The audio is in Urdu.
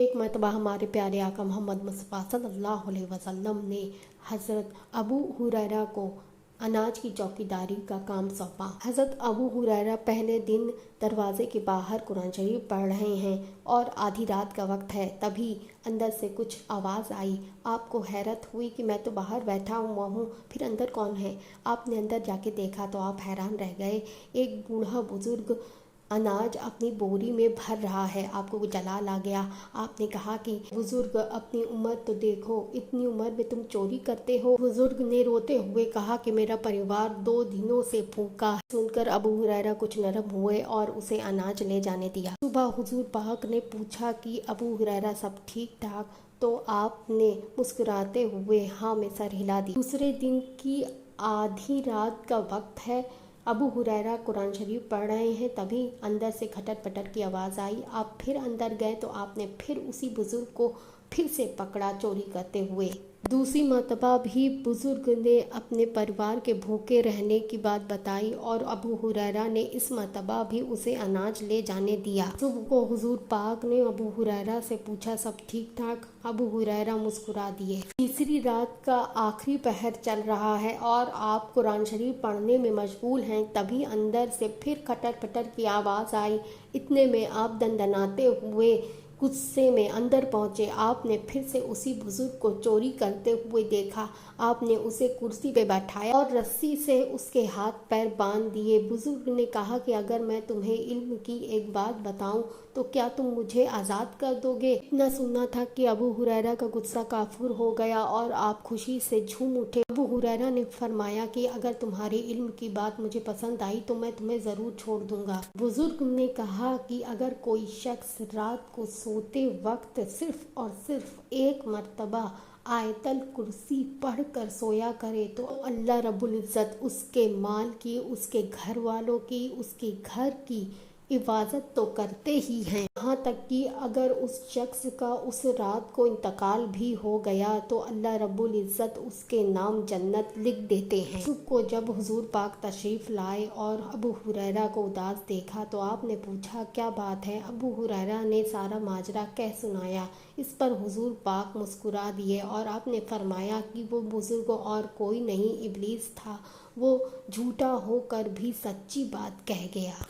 ایک مرتبہ ہمارے پیارے آقا محمد مصطفیٰ صلی اللہ علیہ وسلم نے حضرت ابو ہریرہ کو اناج کی چوکیداری کا کام سونپا۔ حضرت ابو ہریرہ پہلے دن دروازے کے باہر قرآن شریف پڑھ رہے ہیں اور آدھی رات کا وقت ہے، تبھی اندر سے کچھ آواز آئی۔ آپ کو حیرت ہوئی کہ میں تو باہر بیٹھا ہوا ہوں، پھر اندر کون ہے؟ آپ نے اندر جا کے دیکھا تو آپ حیران رہ گئے۔ ایک بوڑھا بزرگ اناج اپنی بوری میں بھر رہا ہے۔ آپ کو جلال آ گیا۔ آپ نے کہا کہ بزرگ اپنی عمر تو دیکھو، اتنی عمر میں تم چوری کرتے ہو۔ بزرگ نے روتے ہوئے کہا کہ میرا پریوار 2 دنوں سے بھوکا ہے۔ سن کر ابو ہریرہ کچھ نرم ہوئے اور اسے اناج لے جانے دیا۔ صبح حضور پاک نے پوچھا کہ ابو ہریرہ سب ٹھیک ٹھاک؟ تو آپ نے مسکراتے ہوئے ہاں میں سر ہلا دی۔ دوسرے دن کی آدھی رات کا وقت ہے، ابو ہریرہ قرآن شریف پڑھ رہے ہیں، تبھی اندر سے کھٹر پٹر کی آواز آئی۔ آپ پھر اندر گئے تو آپ نے پھر اسی بزرگ کو پھر سے پکڑا چوری کرتے ہوئے۔ دوسری مرتبہ بھی بزرگ نے اپنے پریوار کے بھوکے رہنے کی بات بتائی اور ابو ہریرہ نے اس مرتبہ بھی اسے اناج لے جانے دیا۔ صبح کو حضور پاک نے ابو ہریرہ سے پوچھا سب ٹھیک ٹھاک؟ ابو ہریرہ مسکرا دیے۔ تیسری رات کا آخری پہر چل رہا ہے اور آپ قرآن شریف پڑھنے میں مشغول ہیں، تبھی اندر سے پھر کھٹر پٹر کی آواز آئی۔ اتنے میں آپ دندناتے ہوئے غصے میں اندر پہنچے۔ آپ نے پھر سے اسی بزرگ کو چوری کرتے ہوئے دیکھا۔ آپ نے اسے کرسی پہ بٹھایا اور رسی سے اس کے ہاتھ پیر باندھ دیے۔ بزرگ نے کہا کہ اگر میں تمہیں علم کی ایک بات بتاؤں تو کیا تم مجھے آزاد کر دو گے؟ اتنا سننا تھا کہ ابو ہریرہ کا غصہ کافور ہو گیا اور آپ خوشی سے جھوم اٹھے۔ ابو ہریرہ نے فرمایا کہ اگر تمہارے علم کی بات مجھے پسند آئی تو میں تمہیں ضرور چھوڑ دوں گا۔ بزرگ نے کہا کہ اگر کوئی شخص رات کو سوتے وقت صرف اور صرف ایک مرتبہ آیت الکرسی پڑھ کر سویا کرے تو اللہ رب العزت اس کے مال کی، اس کے گھر والوں کی، اس کے گھر کی حفاظت تو کرتے ہی ہیں، یہاں تک کہ اگر اس شخص کا اس رات کو انتقال بھی ہو گیا تو اللہ رب العزت اس کے نام جنت لکھ دیتے ہیں۔ صبح کو جب حضور پاک تشریف لائے اور ابو ہریرہ کو اداس دیکھا تو آپ نے پوچھا کیا بات ہے؟ ابو ہریرہ نے سارا ماجرا کہہ سنایا۔ اس پر حضور پاک مسکرا دیے اور آپ نے فرمایا کہ وہ بزرگ اور کوئی نہیں ابلیس تھا، وہ جھوٹا ہو کر بھی سچی بات کہہ گیا۔